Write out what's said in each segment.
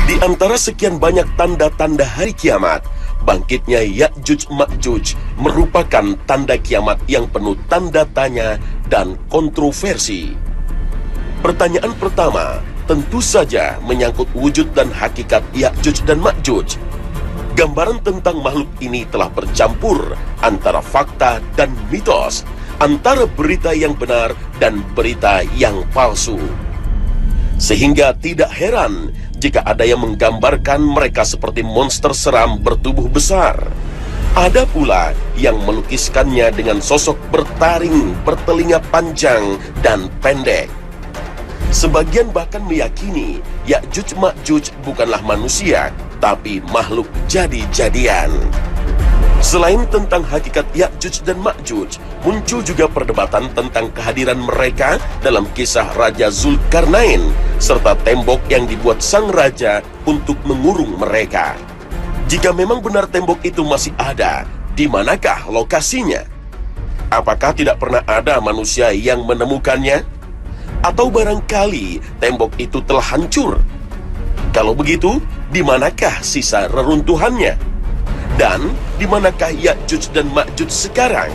Di antara sekian banyak tanda-tanda hari kiamat, bangkitnya Ya'juj Ma'juj merupakan tanda kiamat yang penuh tanda tanya dan kontroversi. Pertanyaan pertama tentu saja menyangkut wujud dan hakikat Ya'juj dan Ma'juj. Gambaran tentang makhluk ini telah bercampur antara fakta dan mitos, antara berita yang benar dan berita yang palsu. Sehingga tidak heran jika ada yang menggambarkan mereka seperti monster seram bertubuh besar. Ada pula yang melukiskannya dengan sosok bertaring, bertelinga panjang dan pendek. Sebagian bahkan meyakini Ya'juj Ma'juj bukanlah manusia, tapi makhluk jadi-jadian. Selain tentang hakikat Ya'juj dan Ma'juj, muncul juga perdebatan tentang kehadiran mereka dalam kisah Raja Zulkarnain, serta tembok yang dibuat sang raja untuk mengurung mereka. Jika memang benar tembok itu masih ada, di manakah lokasinya? Apakah tidak pernah ada manusia yang menemukannya? Atau barangkali tembok itu telah hancur? Kalau begitu, di manakah sisa reruntuhannya? Dan di manakah Ya'juj dan Ma'juj sekarang?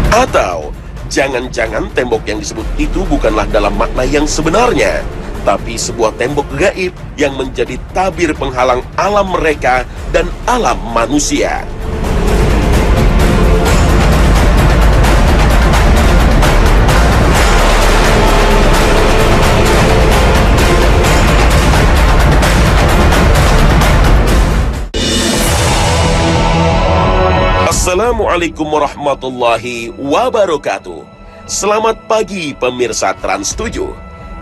Atau jangan-jangan tembok yang disebut itu bukanlah dalam makna yang sebenarnya, tapi sebuah tembok gaib yang menjadi tabir penghalang alam mereka dan alam manusia. Assalamualaikum warahmatullahi wabarakatuh. Selamat pagi pemirsa Trans 7.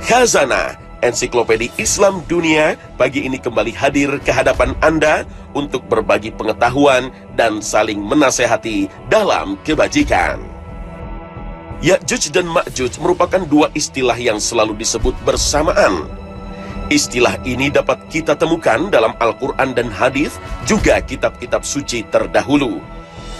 Khazanah Ensiklopedia Islam Dunia pagi ini kembali hadir ke hadapan Anda untuk berbagi pengetahuan dan saling menasehati dalam kebajikan. Ya'juj dan Ma'juj merupakan dua istilah yang selalu disebut bersamaan. Istilah ini dapat kita temukan dalam Al-Quran dan hadis, juga kitab-kitab suci terdahulu.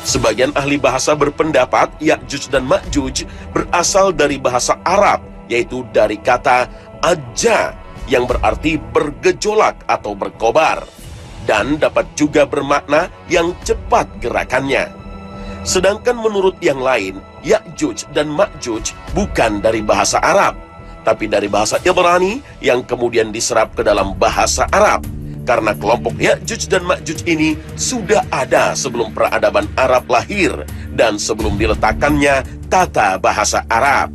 Sebagian ahli bahasa berpendapat Ya'juj dan Ma'juj berasal dari bahasa Arab, yaitu dari kata ajja yang berarti bergejolak atau berkobar, dan dapat juga bermakna yang cepat gerakannya. Sedangkan menurut yang lain, Ya'juj dan Ma'juj bukan dari bahasa Arab, tapi dari bahasa Ibrani yang kemudian diserap ke dalam bahasa Arab. Karena kelompok Ya'juj dan Ma'juj ini sudah ada sebelum peradaban Arab lahir dan sebelum diletakkannya tata bahasa Arab.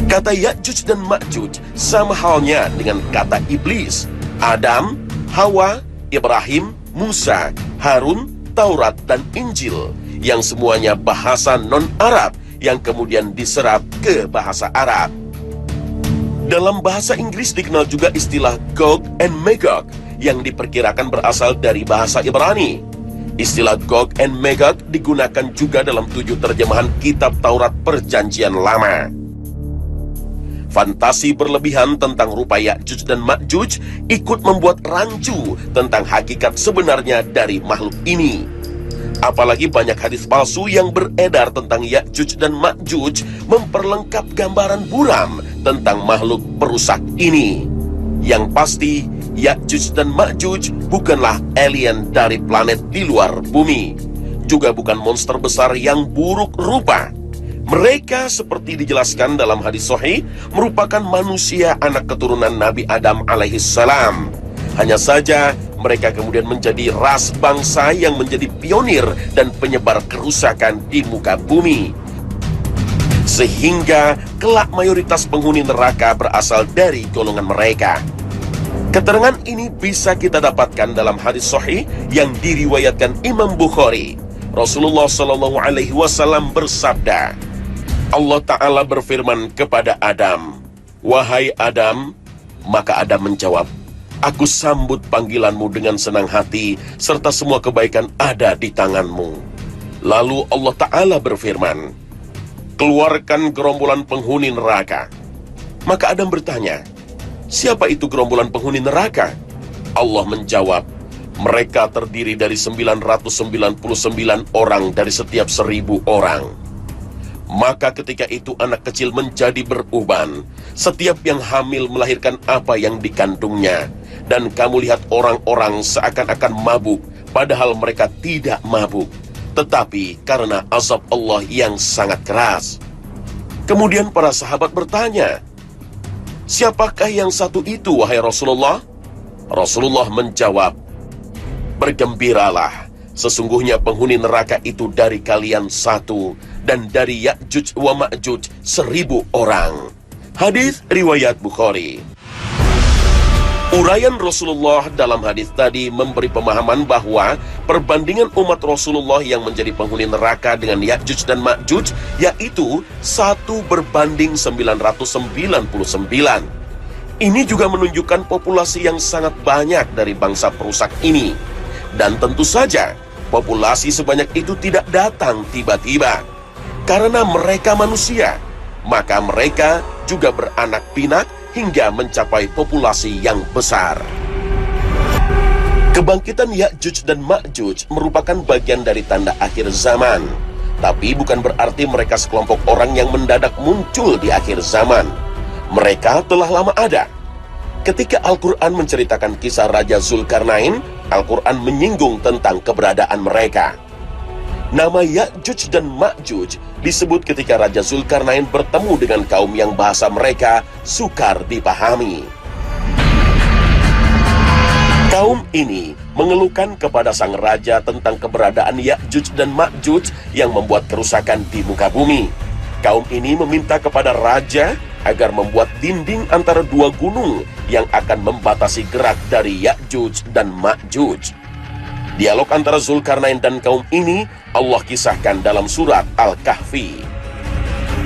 Kata Ya'juj dan Ma'juj sama halnya dengan kata iblis, Adam, Hawa, Ibrahim, Musa, Harun, Taurat, dan Injil, yang semuanya bahasa non-Arab yang kemudian diserap ke bahasa Arab. Dalam bahasa Inggris dikenal juga istilah Gog and Magog yang diperkirakan berasal dari bahasa Ibrani. Istilah Gog and Magog digunakan juga dalam 7 terjemahan kitab Taurat Perjanjian Lama. Fantasi berlebihan tentang rupa Ya'juj dan Ma'juj ikut membuat rancu tentang hakikat sebenarnya dari makhluk ini. Apalagi banyak hadis palsu yang beredar tentang Ya'juj dan Ma'juj memperlengkap gambaran buram tentang makhluk perusak ini. Yang pasti, Ya'juj dan Ma'juj bukanlah alien dari planet di luar bumi, juga bukan monster besar yang buruk rupa. Mereka seperti dijelaskan dalam hadis sahih merupakan manusia anak keturunan Nabi Adam alaihissalam. Hanya saja mereka kemudian menjadi ras bangsa yang menjadi pionir dan penyebar kerusakan di muka bumi, sehingga kelak mayoritas penghuni neraka berasal dari golongan mereka. Keterangan ini bisa kita dapatkan dalam hadis sahih yang diriwayatkan Imam Bukhari. Rasulullah SAW bersabda, Allah Ta'ala berfirman kepada Adam, "Wahai Adam," maka Adam menjawab, "Aku sambut panggilanmu dengan senang hati, serta semua kebaikan ada di tanganmu." Lalu Allah Ta'ala berfirman, "Keluarkan gerombolan penghuni neraka." Maka Adam bertanya, "Siapa itu gerombolan penghuni neraka?" Allah menjawab, "Mereka terdiri dari 999 orang dari setiap 1000 orang." Maka ketika itu anak kecil menjadi beruban. Setiap yang hamil melahirkan apa yang dikandungnya. Dan kamu lihat orang-orang seakan-akan mabuk, padahal mereka tidak mabuk. Tetapi karena azab Allah yang sangat keras. Kemudian para sahabat bertanya, "Siapakah yang satu itu, wahai Rasulullah?" Rasulullah menjawab, "Bergembiralah, sesungguhnya penghuni neraka itu dari kalian satu, dan dari Ya'juj wa Ma'juj 1000 orang." Hadis riwayat Bukhari. Uraian Rasulullah dalam hadis tadi memberi pemahaman bahwa perbandingan umat Rasulullah yang menjadi penghuni neraka dengan Ya'juj dan Ma'juj yaitu 1:999. Ini juga menunjukkan populasi yang sangat banyak dari bangsa perusak ini. Dan tentu saja, populasi sebanyak itu tidak datang tiba-tiba. Karena mereka manusia, maka mereka juga beranak pinak hingga mencapai populasi yang besar. Kebangkitan Ya'juj dan Ma'juj merupakan bagian dari tanda akhir zaman. Tapi bukan berarti mereka sekelompok orang yang mendadak muncul di akhir zaman. Mereka telah lama ada. Ketika Al-Quran menceritakan kisah Raja Zulkarnain, Al-Quran menyinggung tentang keberadaan mereka. Nama Ya'juj dan Ma'juj disebut ketika Raja Zulkarnain bertemu dengan kaum yang bahasa mereka sukar dipahami. Kaum ini mengeluhkan kepada sang raja tentang keberadaan Ya'juj dan Ma'juj yang membuat kerusakan di muka bumi. Kaum ini meminta kepada raja agar membuat dinding antara dua gunung yang akan membatasi gerak dari Ya'juj dan Ma'juj. Dialog antara Zulkarnain dan kaum ini Allah kisahkan dalam surat Al-Kahfi.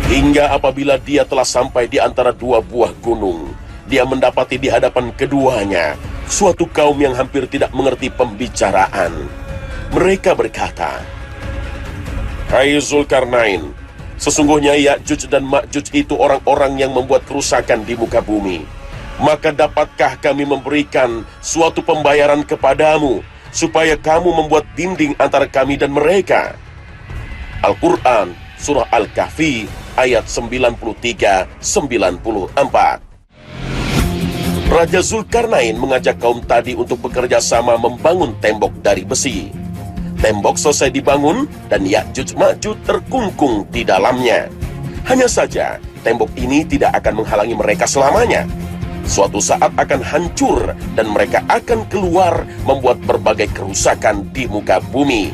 Hingga apabila dia telah sampai di antara dua buah gunung, dia mendapati di hadapan keduanya suatu kaum yang hampir tidak mengerti pembicaraan. Mereka berkata, "Hai Zulkarnain, sesungguhnya Ya'juj dan Ma'juj itu orang-orang yang membuat kerusakan di muka bumi. Maka dapatkah kami memberikan suatu pembayaran kepadamu, supaya kamu membuat dinding antara kami dan mereka?" Al-Quran, Surah Al-Kahfi, ayat 93-94. Raja Zulkarnain mengajak kaum tadi untuk bekerja sama membangun tembok dari besi. Tembok selesai dibangun dan Ya'juj Ma'juj terkungkung di dalamnya. Hanya saja, tembok ini tidak akan menghalangi mereka selamanya. Suatu saat akan hancur dan mereka akan keluar membuat berbagai kerusakan di muka bumi.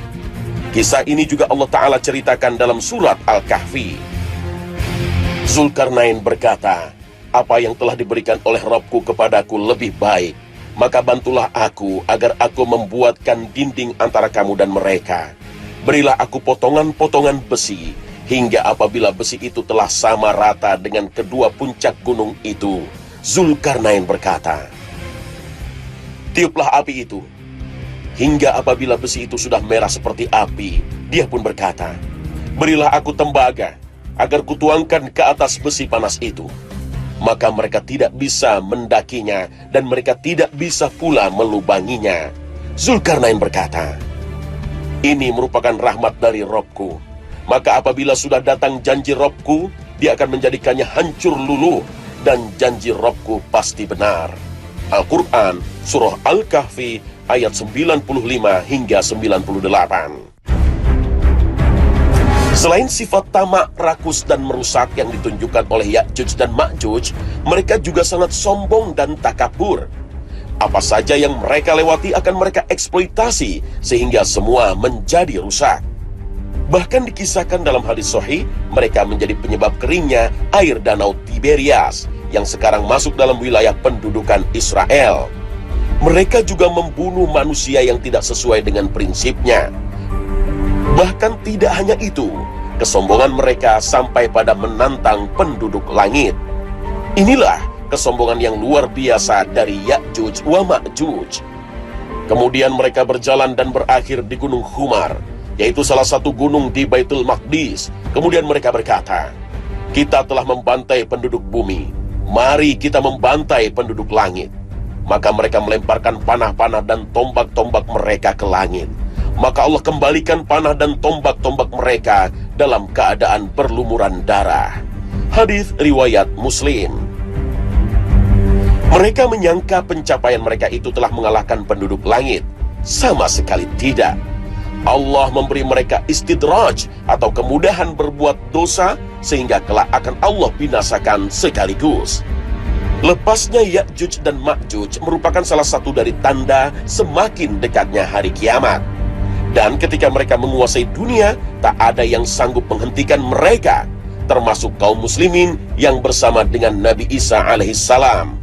Kisah ini juga Allah Ta'ala ceritakan dalam surat Al-Kahfi. Zulkarnain berkata, "Apa yang telah diberikan oleh Rabbku kepadaku lebih baik. Maka bantulah aku agar aku membuatkan dinding antara kamu dan mereka. Berilah aku potongan-potongan besi, hingga apabila besi itu telah sama rata dengan kedua puncak gunung itu." Zulkarnain berkata, "Tiuplah api itu." Hingga apabila besi itu sudah merah seperti api, dia pun berkata, "Berilah aku tembaga, agar kutuangkan ke atas besi panas itu." Maka mereka tidak bisa mendakinya, dan mereka tidak bisa pula melubanginya. Zulkarnain berkata, "Ini merupakan rahmat dari Rabbku. Maka apabila sudah datang janji Rabbku, dia akan menjadikannya hancur luluh, dan janji Rabbku pasti benar." Al-Quran, Surah Al-Kahfi, ayat 95 hingga 98. Selain sifat tamak, rakus, dan merusak yang ditunjukkan oleh Ya'juj dan Ma'juj, mereka juga sangat sombong dan takabur. Apa saja yang mereka lewati akan mereka eksploitasi, sehingga semua menjadi rusak. Bahkan dikisahkan dalam hadis sahih, mereka menjadi penyebab keringnya air danau Tiberias, yang sekarang masuk dalam wilayah pendudukan Israel. Mereka juga membunuh manusia yang tidak sesuai dengan prinsipnya. Bahkan tidak hanya itu, kesombongan mereka sampai pada menantang penduduk langit. Inilah kesombongan yang luar biasa dari Ya'juj wa Ma'juj. Kemudian mereka berjalan dan berakhir di Gunung Humar, yaitu salah satu gunung di Baitul Maqdis. Kemudian mereka berkata, "Kita telah membantai penduduk bumi, mari kita membantai penduduk langit." Maka mereka melemparkan panah-panah dan tombak-tombak mereka ke langit. Maka Allah kembalikan panah dan tombak-tombak mereka dalam keadaan berlumuran darah. Hadis riwayat Muslim. Mereka menyangka pencapaian mereka itu telah mengalahkan penduduk langit. Sama sekali tidak. Allah memberi mereka istidraj atau kemudahan berbuat dosa sehingga kelak akan Allah binasakan sekaligus. Lepasnya Ya'juj dan Ma'juj merupakan salah satu dari tanda semakin dekatnya hari kiamat. Dan ketika mereka menguasai dunia, tak ada yang sanggup menghentikan mereka, termasuk kaum muslimin yang bersama dengan Nabi Isa alaihissalam.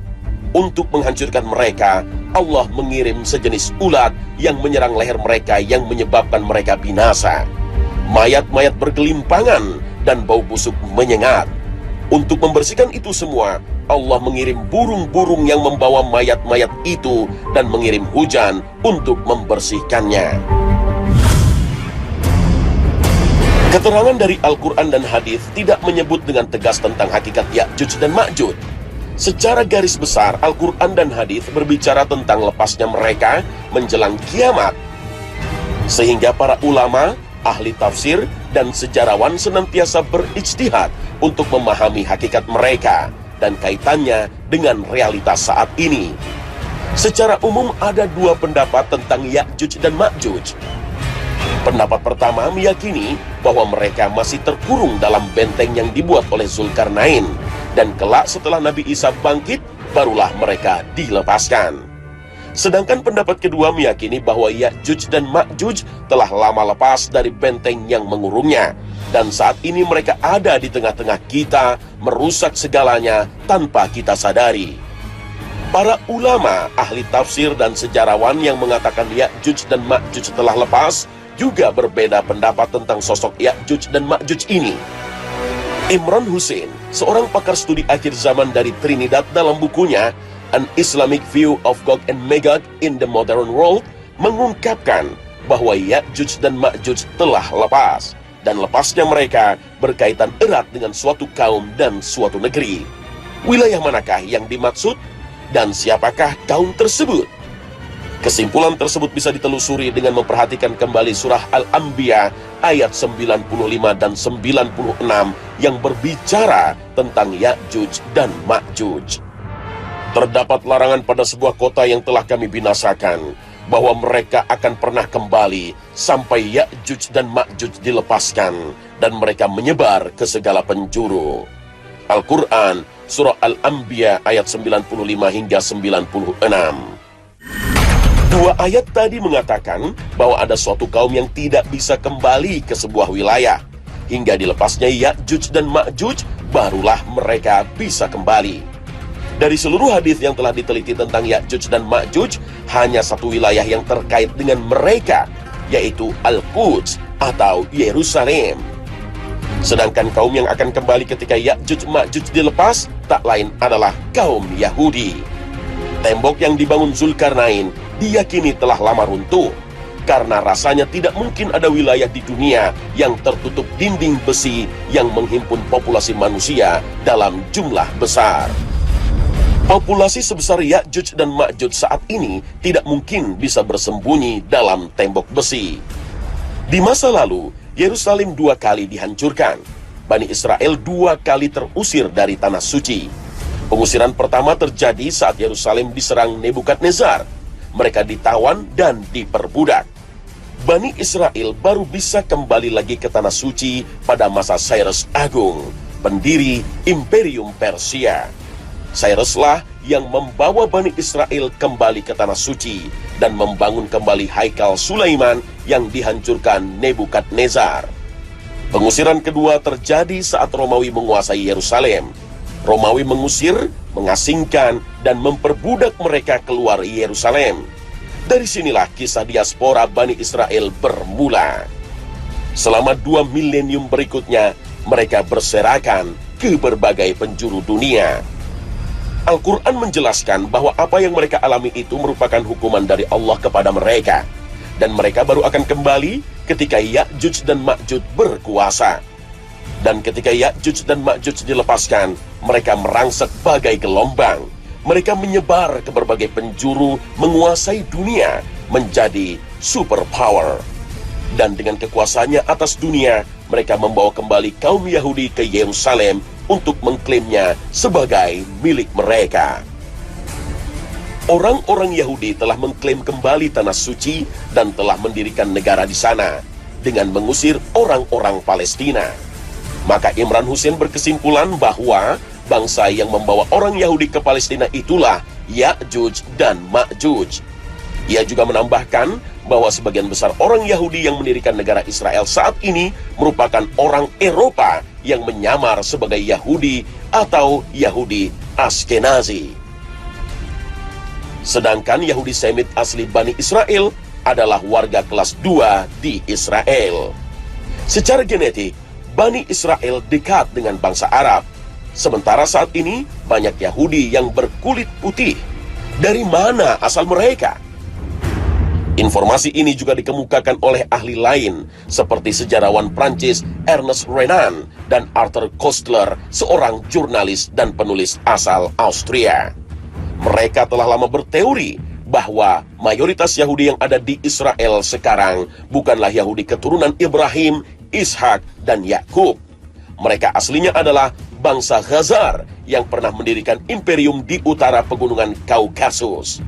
Untuk menghancurkan mereka, Allah mengirim sejenis ulat yang menyerang leher mereka yang menyebabkan mereka binasa. Mayat-mayat bergelimpangan dan bau busuk menyengat. Untuk membersihkan itu semua, Allah mengirim burung-burung yang membawa mayat-mayat itu dan mengirim hujan untuk membersihkannya. Keterangan dari Al-Quran dan hadis tidak menyebut dengan tegas tentang hakikat Ya'juj dan Ma'juj. Secara garis besar, Al-Quran dan hadis berbicara tentang lepasnya mereka menjelang kiamat. Sehingga para ulama, ahli tafsir, dan sejarawan senantiasa berijtihad untuk memahami hakikat mereka dan kaitannya dengan realitas saat ini. Secara umum ada dua pendapat tentang Ya'juj dan Ma'juj. Pendapat pertama meyakini bahwa mereka masih terkurung dalam benteng yang dibuat oleh Zulkarnain, dan kelak setelah Nabi Isa bangkit, barulah mereka dilepaskan. Sedangkan pendapat kedua meyakini bahwa Ya'juj dan Ma'juj telah lama lepas dari benteng yang mengurungnya, dan saat ini mereka ada di tengah-tengah kita, merusak segalanya tanpa kita sadari. Para ulama, ahli tafsir, dan sejarawan yang mengatakan Ya'juj dan Ma'juj telah lepas, juga berbeda pendapat tentang sosok Ya'juj dan Ma'juj ini. Imran Hussein, seorang pakar studi akhir zaman dari Trinidad, dalam bukunya An Islamic View of Gog and Magog in the Modern World, mengungkapkan bahwa Ya'juj dan Ma'juj telah lepas, dan lepasnya mereka berkaitan erat dengan suatu kaum dan suatu negeri. Wilayah manakah yang dimaksud, dan siapakah kaum tersebut? Kesimpulan tersebut bisa ditelusuri dengan memperhatikan kembali surah Al-Anbiya ayat 95 dan 96 yang berbicara tentang Ya'juj dan Ma'juj. Terdapat larangan pada sebuah kota yang telah kami binasakan, bahwa mereka akan pernah kembali sampai Ya'juj dan Ma'juj dilepaskan dan mereka menyebar ke segala penjuru. Al-Quran, surah Al-Anbiya ayat 95 hingga 96. Dua ayat tadi mengatakan bahwa ada suatu kaum yang tidak bisa kembali ke sebuah wilayah. Hingga dilepasnya Ya'juj dan Ma'juj, barulah mereka bisa kembali. Dari seluruh hadis yang telah diteliti tentang Ya'juj dan Ma'juj, hanya satu wilayah yang terkait dengan mereka, yaitu Al-Quds atau Yerusalem. Sedangkan kaum yang akan kembali ketika Ya'juj Ma'juj dilepas, tak lain adalah kaum Yahudi. Tembok yang dibangun Zulkarnain diyakini telah lama runtuh, karena rasanya tidak mungkin ada wilayah di dunia yang tertutup dinding besi yang menghimpun populasi manusia dalam jumlah besar. Populasi sebesar Ya'juj dan Ma'juj saat ini tidak mungkin bisa bersembunyi dalam tembok besi. Di masa lalu, Yerusalem 2 kali dihancurkan. Bani Israel 2 kali terusir dari tanah suci. Pengusiran pertama terjadi saat Yerusalem diserang Nebukadnezar. Mereka ditawan dan diperbudak. Bani Israel baru bisa kembali lagi ke tanah suci pada masa Cyrus Agung, pendiri Imperium Persia. Cyruslah yang membawa Bani Israel kembali ke tanah suci dan membangun kembali Haikal Sulaiman yang dihancurkan Nebukadnezar. Pengusiran kedua terjadi saat Romawi menguasai Yerusalem. Romawi mengusir, mengasingkan, dan memperbudak mereka keluar Yerusalem. Dari sinilah kisah diaspora Bani Israel bermula. Selama 2 milenium berikutnya, mereka berserakan ke berbagai penjuru dunia. Al-Quran menjelaskan bahwa apa yang mereka alami itu merupakan hukuman dari Allah kepada mereka, dan mereka baru akan kembali ketika Ya'juj dan Ma'juj berkuasa. Dan ketika Ya'juj dan Ma'juj dilepaskan, mereka merangsek bagai gelombang. Mereka menyebar ke berbagai penjuru, menguasai dunia, menjadi superpower. Dan dengan kekuasaannya atas dunia, mereka membawa kembali kaum Yahudi ke Yerusalem untuk mengklaimnya sebagai milik mereka. Orang-orang Yahudi telah mengklaim kembali tanah suci dan telah mendirikan negara di sana dengan mengusir orang-orang Palestina. Maka Imran Hussein berkesimpulan bahwa bangsa yang membawa orang Yahudi ke Palestina itulah Ya'juj dan Ma'juj. Ia juga menambahkan bahwa sebagian besar orang Yahudi yang mendirikan negara Israel saat ini merupakan orang Eropa yang menyamar sebagai Yahudi atau Yahudi Ashkenazi. Sedangkan Yahudi Semit asli Bani Israel adalah warga kelas 2 di Israel. Secara genetik, Bani Israel dekat dengan bangsa Arab. Sementara saat ini banyak Yahudi yang berkulit putih. Dari mana asal mereka? Informasi ini juga dikemukakan oleh ahli lain, seperti sejarawan Prancis Ernest Renan dan Arthur Koestler, seorang jurnalis dan penulis asal Austria. Mereka telah lama berteori bahwa mayoritas Yahudi yang ada di Israel sekarang bukanlah Yahudi keturunan Ibrahim, Ishak, dan Yakub. Mereka aslinya adalah bangsa Khazar yang pernah mendirikan imperium di utara pegunungan Kaukasus.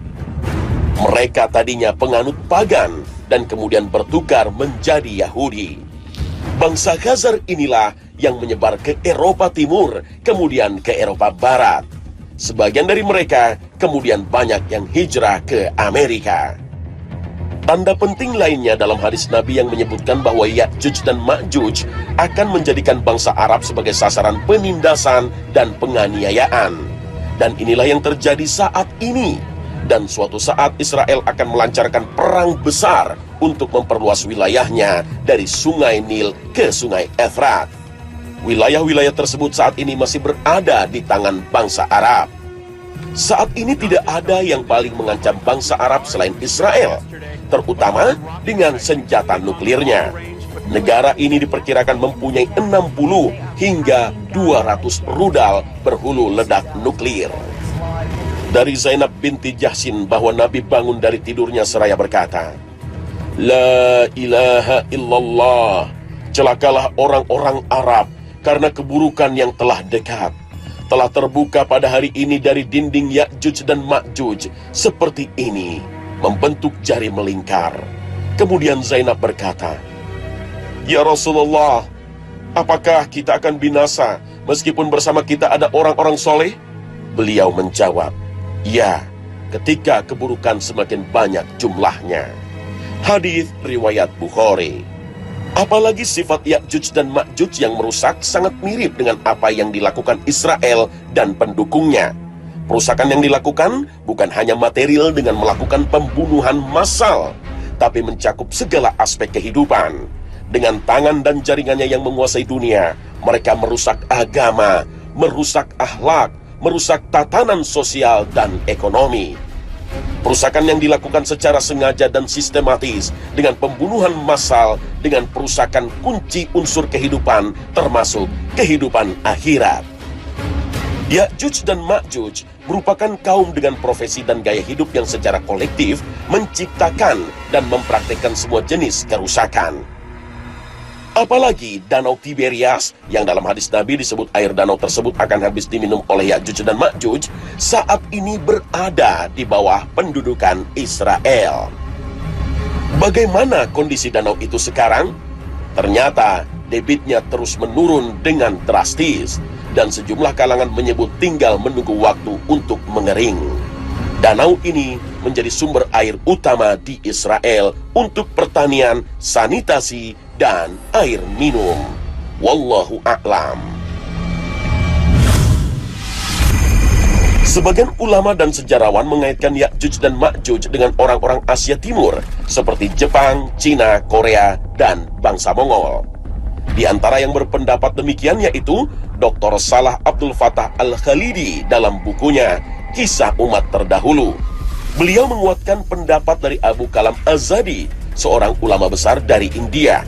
Mereka tadinya penganut pagan dan kemudian bertukar menjadi Yahudi. Bangsa Khazar inilah yang menyebar ke Eropa Timur, kemudian ke Eropa Barat. Sebagian dari mereka kemudian banyak yang hijrah ke Amerika. Tanda penting lainnya dalam hadis Nabi yang menyebutkan bahwa Ya'juj dan Ma'juj akan menjadikan bangsa Arab sebagai sasaran penindasan dan penganiayaan. Dan inilah yang terjadi saat ini. Dan suatu saat Israel akan melancarkan perang besar untuk memperluas wilayahnya dari sungai Nil ke sungai Efrat. Wilayah-wilayah tersebut saat ini masih berada di tangan bangsa Arab. Saat ini tidak ada yang paling mengancam bangsa Arab selain Israel, terutama dengan senjata nuklirnya. Negara ini diperkirakan mempunyai 60 hingga 200 rudal berhulu ledak nuklir. Dari Zainab binti Jahsin bahwa Nabi bangun dari tidurnya seraya berkata, La ilaha illallah, celakalah orang-orang Arab karena keburukan yang telah dekat. Telah terbuka pada hari ini dari dinding Ya'juj dan Ma'juj seperti ini, membentuk jari melingkar. Kemudian Zainab berkata, Ya Rasulullah, apakah kita akan binasa meskipun bersama kita ada orang-orang soleh? Beliau menjawab, Ya, ketika keburukan semakin banyak jumlahnya. Hadis riwayat Bukhari. Apalagi sifat Ya'juj dan Ma'juj yang merusak sangat mirip dengan apa yang dilakukan Israel dan pendukungnya. Perusakan yang dilakukan bukan hanya material dengan melakukan pembunuhan massal, tapi mencakup segala aspek kehidupan. Dengan tangan dan jaringannya yang menguasai dunia, mereka merusak agama, merusak akhlak, merusak tatanan sosial dan ekonomi. Perusakan yang dilakukan secara sengaja dan sistematis dengan pembunuhan massal, dengan perusakan kunci unsur kehidupan termasuk kehidupan akhirat. Ya'juj dan Ma'juj merupakan kaum dengan profesi dan gaya hidup yang secara kolektif menciptakan dan mempraktikkan semua jenis kerusakan. Apalagi Danau Tiberias yang dalam hadis Nabi disebut air danau tersebut akan habis diminum oleh Ya'juj dan Ma'juj saat ini berada di bawah pendudukan Israel. Bagaimana kondisi danau itu sekarang? Ternyata debitnya terus menurun dengan drastis dan sejumlah kalangan menyebut tinggal menunggu waktu untuk mengering. Danau ini menjadi sumber air utama di Israel untuk pertanian, sanitasi, dan air minum. Wallahu a'lam. Sebagian ulama dan sejarawan mengaitkan Ya'juj dan Ma'juj dengan orang-orang Asia Timur seperti Jepang, Cina, Korea, dan bangsa Mongol. Di antara yang berpendapat demikian yaitu Dr. Salah Abdul Fattah Al-Khalidi dalam bukunya Kisah Umat Terdahulu. Beliau menguatkan pendapat dari Abu Kalam Az-Zadi, seorang ulama besar dari India.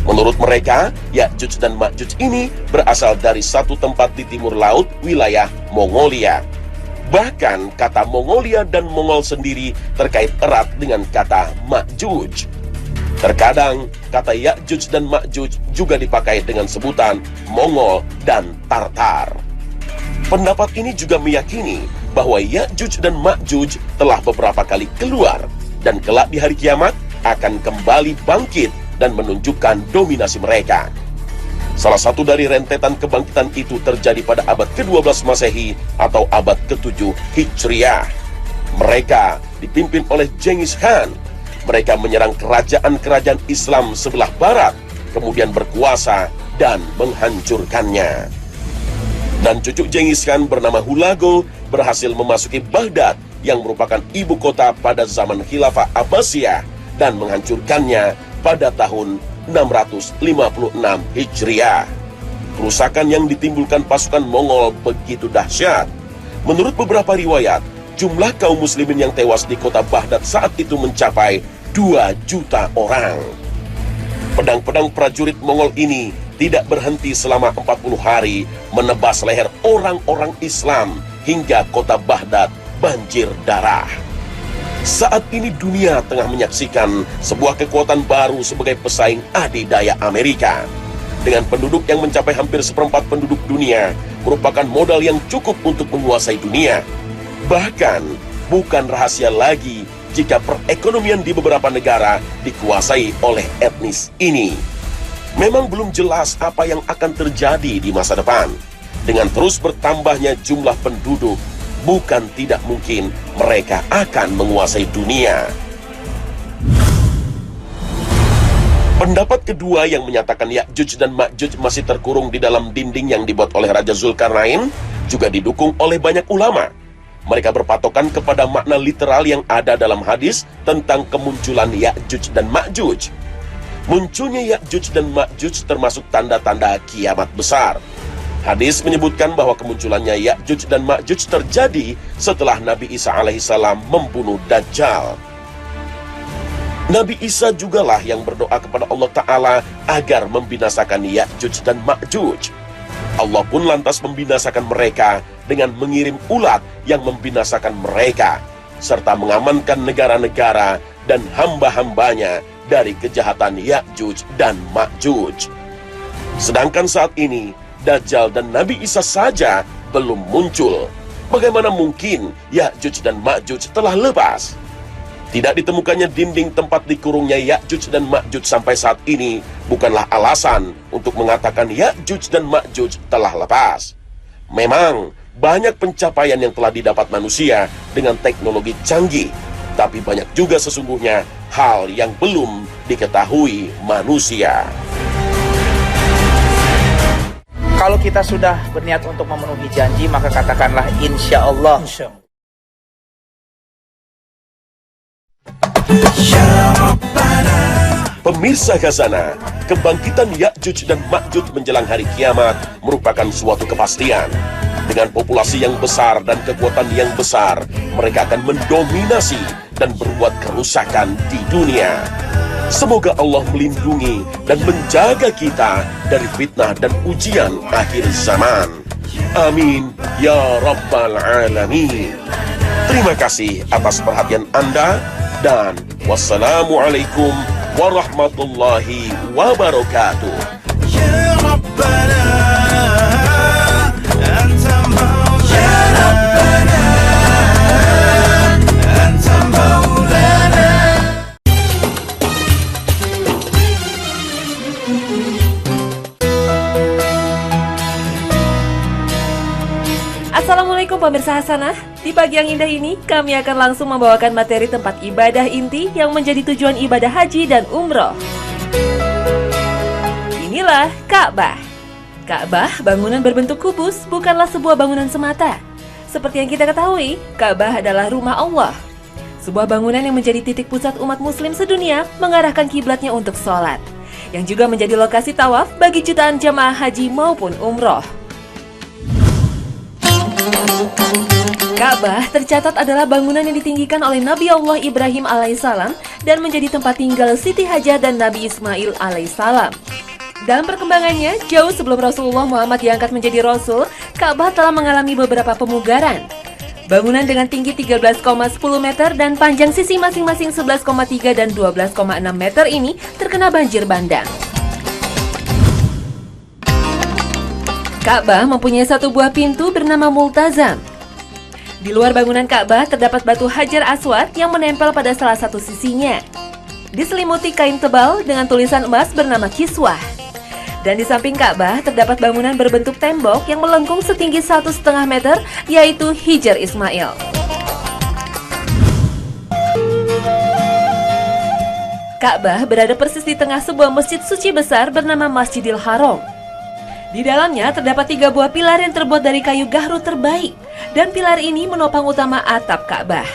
Menurut mereka, Ya'juj dan Ma'juj ini berasal dari satu tempat di timur laut wilayah Mongolia. Bahkan kata Mongolia dan Mongol sendiri terkait erat dengan kata Ma'juj. Terkadang, kata Ya'juj dan Ma'juj juga dipakai dengan sebutan Mongol dan Tartar. Pendapat ini juga meyakini bahwa Ya'juj dan Ma'juj telah beberapa kali keluar dan kelak di hari kiamat akan kembali bangkit dan menunjukkan dominasi mereka. Salah satu dari rentetan kebangkitan itu terjadi pada abad ke-12 Masehi atau abad ke-7 Hijriah. Mereka dipimpin oleh Genghis Khan. Mereka menyerang kerajaan-kerajaan Islam sebelah barat, kemudian berkuasa dan menghancurkannya. Dan cucu Genghis Khan bernama Hulagu berhasil memasuki Baghdad yang merupakan ibu kota pada zaman Khilafah Abbasiyah dan menghancurkannya pada tahun 656 Hijriah. Kerusakan yang ditimbulkan pasukan Mongol begitu dahsyat. Menurut beberapa riwayat, jumlah kaum muslimin yang tewas di kota Baghdad saat itu mencapai 2 juta orang. Pedang-pedang prajurit Mongol ini tidak berhenti selama 40 hari menebas leher orang-orang Islam hingga kota Baghdad banjir darah. Saat ini dunia tengah menyaksikan sebuah kekuatan baru sebagai pesaing adidaya Amerika. Dengan penduduk yang mencapai hampir seperempat penduduk dunia, merupakan modal yang cukup untuk menguasai dunia. Bahkan, bukan rahasia lagi jika perekonomian di beberapa negara dikuasai oleh etnis ini. Memang belum jelas apa yang akan terjadi di masa depan. Dengan terus bertambahnya jumlah penduduk, bukan tidak mungkin mereka akan menguasai dunia. Pendapat kedua yang menyatakan Ya'juj dan Ma'juj masih terkurung di dalam dinding yang dibuat oleh Raja Zulkarnain juga didukung oleh banyak ulama. Mereka berpatokan kepada makna literal yang ada dalam hadis tentang kemunculan Ya'juj dan Ma'juj. Munculnya Ya'juj dan Ma'juj termasuk tanda-tanda kiamat besar. Hadis menyebutkan bahwa kemunculannya Ya'juj dan Ma'juj terjadi setelah Nabi Isa alaihissalam membunuh Dajjal. Nabi Isa jugalah yang berdoa kepada Allah Ta'ala agar membinasakan Ya'juj dan Ma'juj. Allah pun lantas membinasakan mereka dengan mengirim ulat yang membinasakan mereka, serta mengamankan negara-negara dan hamba-hambanya dari kejahatan Ya'juj dan Ma'juj. Sedangkan saat ini, Dajjal dan Nabi Isa saja belum muncul. Bagaimana mungkin Ya'juj dan Ma'juj telah lepas? Tidak ditemukannya dinding tempat dikurungnya Ya'juj dan Ma'juj sampai saat ini bukanlah alasan untuk mengatakan Ya'juj dan Ma'juj telah lepas. Memang banyak pencapaian yang telah didapat manusia dengan teknologi canggih, tapi banyak juga sesungguhnya hal yang belum diketahui manusia. Kalau kita sudah berniat untuk memenuhi janji, maka katakanlah insya Allah. Pemirsa Khazanah, kebangkitan Ya'juj dan Ma'juj menjelang hari kiamat merupakan suatu kepastian. Dengan populasi yang besar dan kekuatan yang besar, mereka akan mendominasi dan berbuat kerusakan di dunia. Semoga Allah melindungi dan menjaga kita dari fitnah dan ujian akhir zaman. Amin ya Rabbal Alamin. Terima kasih atas perhatian Anda dan wassalamualaikum warahmatullahi wabarakatuh. Ya Rabbana anta maulana, ya Rabbana anta maulana. Assalamualaikum pemirsa Hasanah. Di pagi yang indah ini, kami akan langsung membawakan materi tempat ibadah inti yang menjadi tujuan ibadah haji dan umroh. Inilah Ka'bah. Ka'bah, bangunan berbentuk kubus, bukanlah sebuah bangunan semata. Seperti yang kita ketahui, Ka'bah adalah rumah Allah. Sebuah bangunan yang menjadi titik pusat umat muslim sedunia mengarahkan kiblatnya untuk sholat, yang juga menjadi lokasi tawaf bagi jutaan jamaah haji maupun umroh. Ka'bah tercatat adalah bangunan yang ditinggikan oleh Nabi Allah Ibrahim alaihissalam dan menjadi tempat tinggal Siti Hajar dan Nabi Ismail alaihissalam. Dalam perkembangannya, jauh sebelum Rasulullah Muhammad diangkat menjadi Rasul, Ka'bah telah mengalami beberapa pemugaran. Bangunan dengan tinggi 13,10 meter dan panjang sisi masing-masing 11,3 dan 12,6 meter ini terkena banjir bandang. Ka'bah mempunyai satu buah pintu bernama Multazam. Di luar bangunan Ka'bah terdapat batu Hajar Aswad yang menempel pada salah satu sisinya. Diselimuti kain tebal dengan tulisan emas bernama Kiswah. Dan di samping Ka'bah terdapat bangunan berbentuk tembok yang melengkung setinggi 1,5 meter, yaitu Hijr Ismail. Ka'bah berada persis di tengah sebuah masjid suci besar bernama Masjidil Haram. Di dalamnya terdapat 3 buah pilar yang terbuat dari kayu gahru terbaik, dan pilar ini menopang utama atap Ka'bah.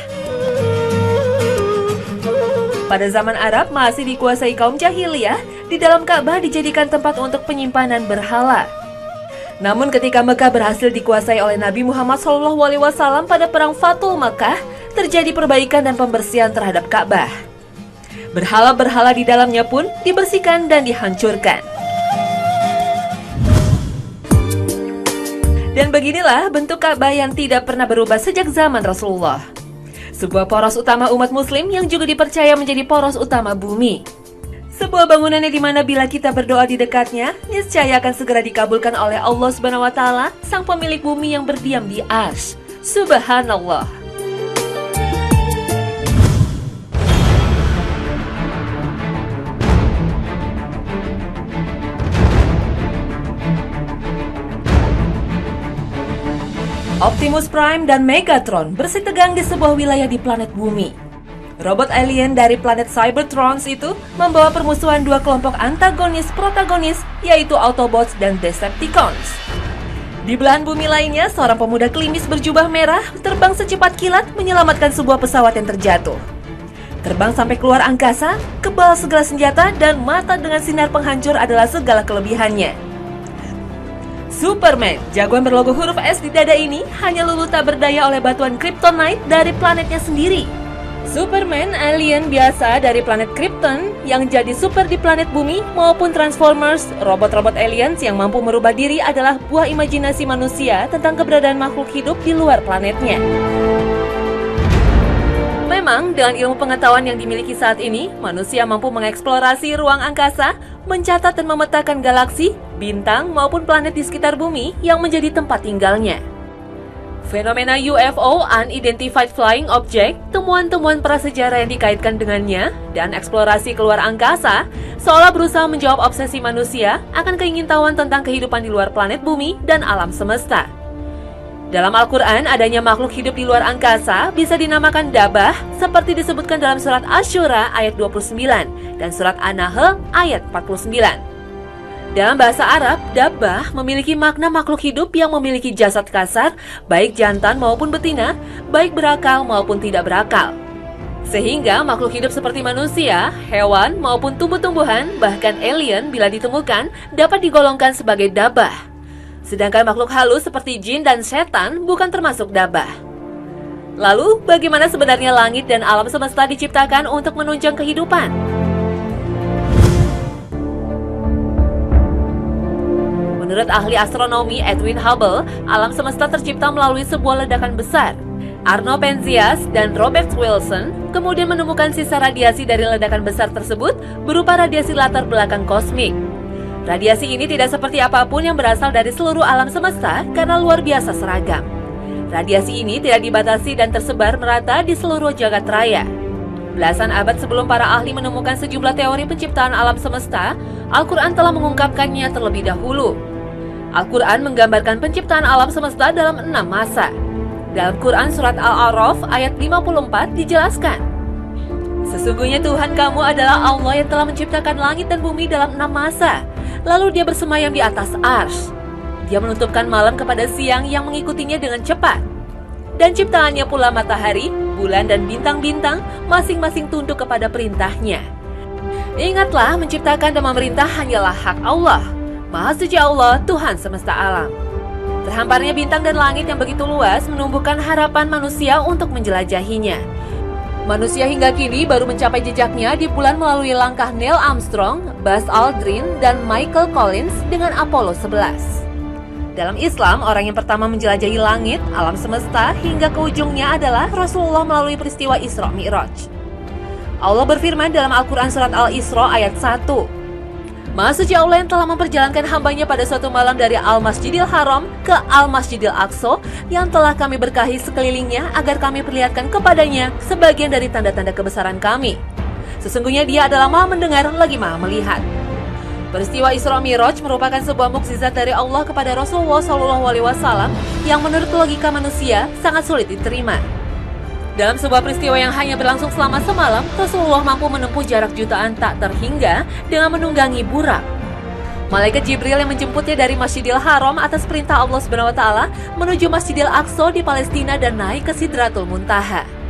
Pada zaman Arab masih dikuasai kaum jahiliyah, di dalam Ka'bah dijadikan tempat untuk penyimpanan berhala. Namun ketika Mekah berhasil dikuasai oleh Nabi Muhammad SAW pada perang Fathul Mekah, terjadi perbaikan dan pembersihan terhadap Ka'bah. Berhala-berhala di dalamnya pun dibersihkan dan dihancurkan. Dan beginilah bentuk Ka'bah yang tidak pernah berubah sejak zaman Rasulullah. Sebuah poros utama umat muslim yang juga dipercaya menjadi poros utama bumi. Sebuah bangunan yang dimana bila kita berdoa di dekatnya, niscaya akan segera dikabulkan oleh Allah SWT, sang pemilik bumi yang berdiam di Arsy. Subhanallah. Optimus Prime dan Megatron bersitegang di sebuah wilayah di planet bumi. Robot alien dari planet Cybertrons itu membawa permusuhan 2 kelompok antagonis-protagonis, yaitu Autobots dan Decepticons. Di belahan bumi lainnya, seorang pemuda klimis berjubah merah terbang secepat kilat menyelamatkan sebuah pesawat yang terjatuh. Terbang sampai keluar angkasa, kebal segala senjata, dan mata dengan sinar penghancur adalah segala kelebihannya. Superman, jagoan berlogo huruf S di dada ini, hanya luluh tak berdaya oleh batuan Kryptonite dari planetnya sendiri. Superman, alien biasa dari planet Krypton yang jadi super di planet bumi, maupun Transformers, robot-robot aliens yang mampu merubah diri adalah buah imajinasi manusia tentang keberadaan makhluk hidup di luar planetnya. Memang, dengan ilmu pengetahuan yang dimiliki saat ini, manusia mampu mengeksplorasi ruang angkasa, mencatat dan memetakan galaksi, bintang maupun planet di sekitar bumi yang menjadi tempat tinggalnya. Fenomena UFO, Unidentified Flying Object, temuan-temuan prasejarah yang dikaitkan dengannya, dan eksplorasi keluar angkasa, seolah berusaha menjawab obsesi manusia akan keingintahuan tentang kehidupan di luar planet bumi dan alam semesta. Dalam Al-Quran, adanya makhluk hidup di luar angkasa bisa dinamakan dabah, seperti disebutkan dalam surat Asy-Syura ayat 29 dan surat An-Nahl ayat 49. Dalam bahasa Arab, dabah memiliki makna makhluk hidup yang memiliki jasad kasar, baik jantan maupun betina, baik berakal maupun tidak berakal. Sehingga makhluk hidup seperti manusia, hewan maupun tumbuh-tumbuhan, bahkan alien bila ditemukan, dapat digolongkan sebagai dabah. Sedangkan makhluk halus seperti jin dan setan bukan termasuk dabah. Lalu, bagaimana sebenarnya langit dan alam semesta diciptakan untuk menunjang kehidupan? Menurut ahli astronomi Edwin Hubble, alam semesta tercipta melalui sebuah ledakan besar. Arno Penzias dan Robert Wilson kemudian menemukan sisa radiasi dari ledakan besar tersebut berupa radiasi latar belakang kosmik. Radiasi ini tidak seperti apapun yang berasal dari seluruh alam semesta karena luar biasa seragam. Radiasi ini tidak dibatasi dan tersebar merata di seluruh jagat raya. Belasan abad sebelum para ahli menemukan sejumlah teori penciptaan alam semesta, Al-Quran telah mengungkapkannya terlebih dahulu. Al-Quran menggambarkan penciptaan alam semesta dalam 6 masa. Dalam Quran Surat Al-A'raf ayat 54 dijelaskan, "Sesungguhnya Tuhan kamu adalah Allah yang telah menciptakan langit dan bumi dalam 6 masa. Lalu dia bersemayam di atas Arsy. Dia menutupkan malam kepada siang yang mengikutinya dengan cepat. Dan ciptaannya pula matahari, bulan dan bintang-bintang masing-masing tunduk kepada perintahnya. Ingatlah, menciptakan dan memerintah hanyalah hak Allah. Maha suci Allah, Tuhan semesta alam." Terhamparnya bintang dan langit yang begitu luas menumbuhkan harapan manusia untuk menjelajahinya. Manusia hingga kini baru mencapai jejaknya di bulan melalui langkah Neil Armstrong, Buzz Aldrin, dan Michael Collins dengan Apollo 11. Dalam Islam, orang yang pertama menjelajahi langit, alam semesta, hingga ke ujungnya adalah Rasulullah melalui peristiwa Isra Mi'raj. Allah berfirman dalam Al-Quran Surat Al-Isra ayat 1. Maha suci Allah yang telah memperjalankan hambanya pada suatu malam dari Al-Masjidil Haram ke Al-Masjidil Aqsa yang telah kami berkahi sekelilingnya agar kami perlihatkan kepadanya sebagian dari tanda-tanda kebesaran kami. Sesungguhnya dia adalah maha mendengar lagi maha melihat. Peristiwa Isra Mi'raj merupakan sebuah mukjizat dari Allah kepada Rasulullah SAW yang menurut logika manusia sangat sulit diterima. Dalam sebuah peristiwa yang hanya berlangsung selama semalam, Rasulullah mampu menempuh jarak jutaan tak terhingga dengan menunggangi burak. Malaikat Jibril yang menjemputnya dari Masjidil Haram atas perintah Allah SWT menuju Masjidil Aqsa di Palestina dan naik ke Sidratul Muntaha.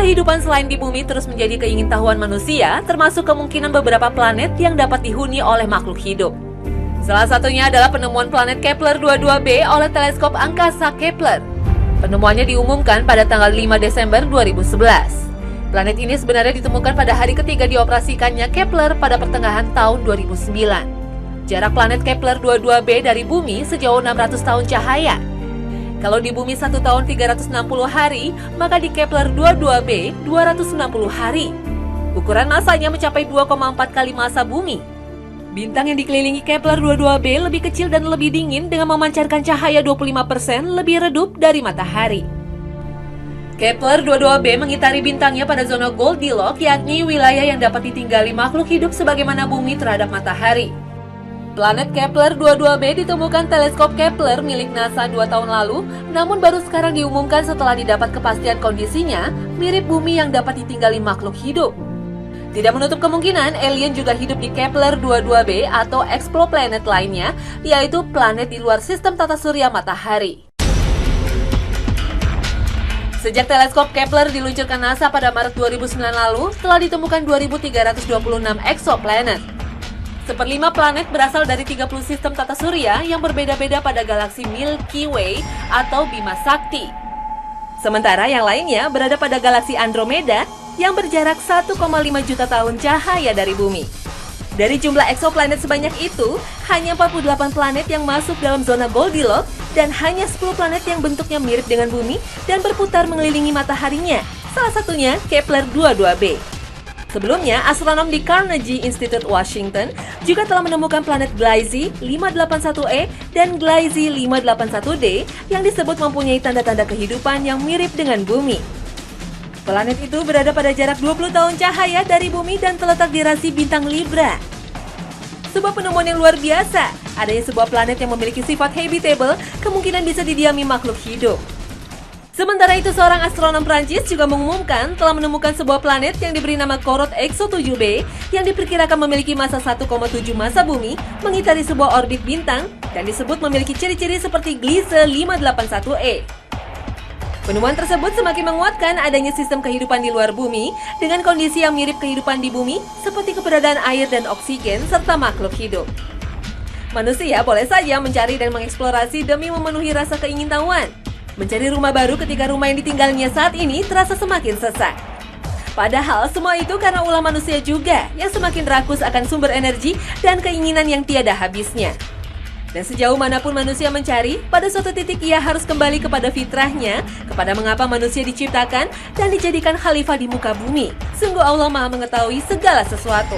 Kehidupan selain di bumi terus menjadi keingintahuan manusia, termasuk kemungkinan beberapa planet yang dapat dihuni oleh makhluk hidup. Salah satunya adalah penemuan planet Kepler 22b oleh teleskop angkasa Kepler. Penemuannya diumumkan pada tanggal 5 Desember 2011. Planet ini sebenarnya ditemukan pada hari ketiga dioperasikannya Kepler pada pertengahan tahun 2009. Jarak planet Kepler 22b dari bumi sejauh 600 tahun cahaya. Kalau di bumi 1 tahun 360 hari, maka di Kepler 22b 260 hari. Ukuran masanya mencapai 2,4 kali massa bumi. Bintang yang dikelilingi Kepler 22b lebih kecil dan lebih dingin dengan memancarkan cahaya 25% lebih redup dari matahari. Kepler 22b mengitari bintangnya pada zona Goldilocks, yakni wilayah yang dapat ditinggali makhluk hidup sebagaimana bumi terhadap matahari. Planet Kepler 22b ditemukan teleskop Kepler milik NASA 2 tahun lalu, namun baru sekarang diumumkan setelah didapat kepastian kondisinya mirip bumi yang dapat ditinggali makhluk hidup. Tidak menutup kemungkinan alien juga hidup di Kepler 22b atau exoplanet lainnya, yaitu planet di luar sistem tata surya matahari. Sejak teleskop Kepler diluncurkan NASA pada Maret 2009 lalu, telah ditemukan 2.326 exoplanet. Seperlima planet berasal dari 30 sistem tata surya yang berbeda-beda pada galaksi Milky Way atau Bima Sakti. Sementara yang lainnya berada pada galaksi Andromeda yang berjarak 1,5 juta tahun cahaya dari bumi. Dari jumlah exoplanet sebanyak itu, hanya 48 planet yang masuk dalam zona Goldilocks dan hanya 10 planet yang bentuknya mirip dengan bumi dan berputar mengelilingi mataharinya, salah satunya Kepler 22b. Sebelumnya, astronom di Carnegie Institute Washington juga telah menemukan planet Gliese 581e dan Gliese 581d yang disebut mempunyai tanda-tanda kehidupan yang mirip dengan bumi. Planet itu berada pada jarak 20 tahun cahaya dari bumi dan terletak di rasi bintang Libra. Sebuah penemuan yang luar biasa, adanya sebuah planet yang memiliki sifat habitable kemungkinan bisa didiami makhluk hidup. Sementara itu, seorang astronom Prancis juga mengumumkan telah menemukan sebuah planet yang diberi nama Corot Exo 7b yang diperkirakan memiliki massa 1,7 massa bumi, mengitari sebuah orbit bintang dan disebut memiliki ciri-ciri seperti Gliese 581e. Penemuan tersebut semakin menguatkan adanya sistem kehidupan di luar bumi dengan kondisi yang mirip kehidupan di bumi seperti keberadaan air dan oksigen serta makhluk hidup. Manusia boleh saja mencari dan mengeksplorasi demi memenuhi rasa keingintahuan. Mencari rumah baru ketika rumah yang ditinggalnya saat ini terasa semakin sesak. Padahal semua itu karena ulah manusia juga yang semakin rakus akan sumber energi dan keinginan yang tiada habisnya. Dan sejauh manapun manusia mencari, pada suatu titik ia harus kembali kepada fitrahnya, kepada mengapa manusia diciptakan dan dijadikan khalifah di muka bumi. Sungguh Allah Maha mengetahui segala sesuatu.